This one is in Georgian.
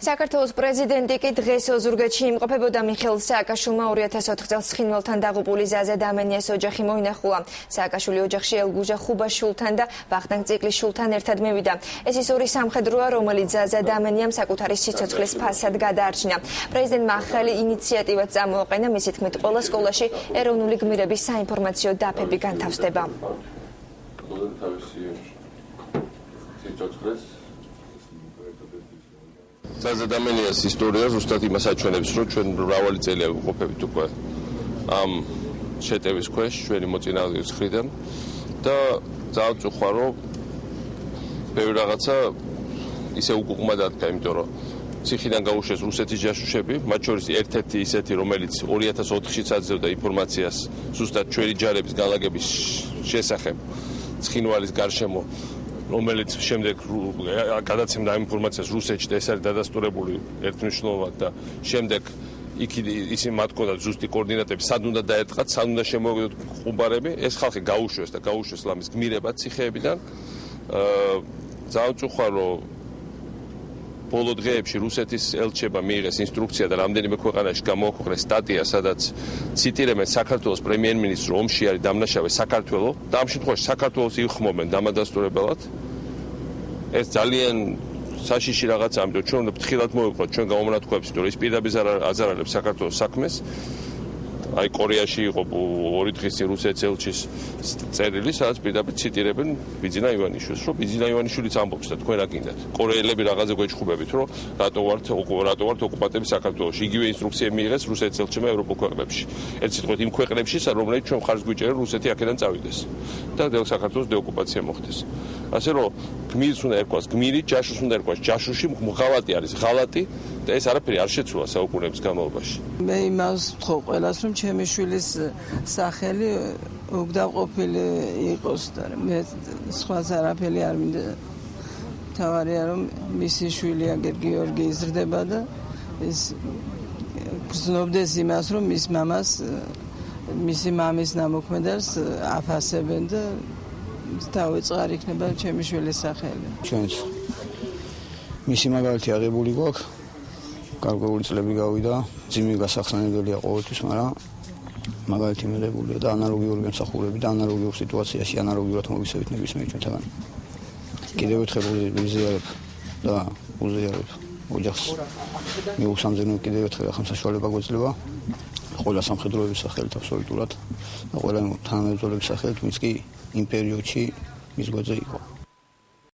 საქართველოს პრეზიდენტი კი დღეს ოზურგეთში იმყოფებოდა. მიხეილ სააკაშვილმა 2004 წელს ცხინვალთან დაღუპული ზაზა დამენიას ოჯახი მოინახულა. სააკაშვილი ოჯახში ელგუჟა ხუბაშვილთან და ვახტანგ ციკლიშვილთან ერთად მივიდა. ეს ის ორი სამხედროა, რომელიც ზაზა დამენიამ საკუთარი სიცოცხლის ფასად გადაარჩინა. პრეზიდენტმა ახალი ინიციატივაც წამოაყენა, მისი თქმით, ყველა სკოლაში ეროვნული გმირების საინფორმაციო დაფები განთავსდება. ზაზა დამენიას ისტორია ზუსტად იმას აჩვენებს, რომ ჩვენ მრავალი წელია ვიყოფებით უკვე ამ შეტევის ქვეშ ჩვენი მოწინააღმდეგის მხრიდან და ძალიან წუხვა, რომ ბევრი რაღაცა ისე უკუღმა დადგა, იმიტომ რომ ციხიდან გაუშვეს რუსეთის ჯაშუშები, მათ შორის ერთ-ერთი ისეთი, რომელიც 2004-ში აძლევდა ინფორმაციას ზუსტად ჩვენი ჯარების განლაგების შესახებ ცხინვალის გარშემო, რომელიც შემდეგ გადაცემდა ამ ინფორმაციას რუსეთში და ეს არის დადასტურებული ერთმნიშვნელოვნად და შემდეგ ისინი მათ ჰქონდათ ზუსტი კოორდინატები, სად უნდა დაერტყათ, სად უნდა შემოვიდოთ ხუბარები, ეს ხალხი გაუშვეს და გაუშვეს ლამის გმირებად ციხეებიდან. ძალიან წუხვა, რომ ბოლო დღეებში რუსეთის ელჩება მიიღეს ინსტრუქცია და რამდენიმე ქვეყანაში გამოაქვეყნეს სტატია, სადაც ციტირებენ საქართველოს პრემიერ-მინისტრს, რომ ომში არის დამნაშავე საქართველო და ამ შემთხვევაში საქართველოს იხმობენ დამადასტურებელად. ეს ძალიან საშიში რაღაცაა, ამიტომ ჩვენ უნდა ფრთხილად მოვიყოთ ჩვენ გამომონათქვამებს, იმიტომ რომ ის პირდაპირ აზარალებს საქართველოს საქმეს. აი კორეაში იყო 2 დღის წინ რუსეთის ელჩის წერილი, სადაც პირდაპირ ციტირებენ ბიძინა ივანიშვილს, რომ ბიძინა ივანიშვილიც ამბობს და თქვენ რა გინდათ. კორეელები რაღაცა გვეჭხუბებით, რომ რატო ვართ ოკუპანტები საქართველოში. იგივე ინსტრუქციები მიიღეს რუსეთის ელჩმა ევროპულ ქვეყნებში. ერთ სიტყვით იმ ქვეყნებში, რომელიც ჩვენ მხარს გვიჭერენ რუსეთი აქედან წავიდეს და საქართველოს დეოკუპაცია მოხდეს. ასე რომ გმირს უნდა ერქვას გმირი, ჯაშუშს უნდა ერქვას ჯაშუში, ღალატი არის ღალატი და ეს არაფერი არ შეცვლა საუკუნეების განმავლობაში. მე იმას ვთხოვ ყველას, რომ ჩემი შვილის სახელი უგდაყოფილი იყოს და მე სხვა არაფერი არ მინდა. თავარია რომ მისი შვილი აგერ გიორგი იზრდება და ეს გრძნობდეს იმას, რომ მის მამას, მისი მამის ნამოქმედებს აფასებენ და დავეწყარ იქნება ჩემი შვილის სახელი. ჩვენც მისი მაგალითი აღებული გვაქვს. გარკვეული წლები გავიდა, ძიმი გასახსენებელია ყოველთვის, მაგრამ მაგალითი მიღებულია და ანალოგიური გამსახურები და ანალოგიურ სიტუაციაში ანალოგიურად მოვისევით ნებისმიერ ჩვენთან. კიდევ ერთხელ ვიზიარებ და უზიარებ ოჯახს. მიუსამძენო კიდევ ერთხელ ახლა საშუალება გვეძლება ყველა სამხედროების სახელით აბსოლუტურად და ყველა თანამებრძოლების სახელით, ვინც კი იმ პერიოდში მის გვერდზე იყო.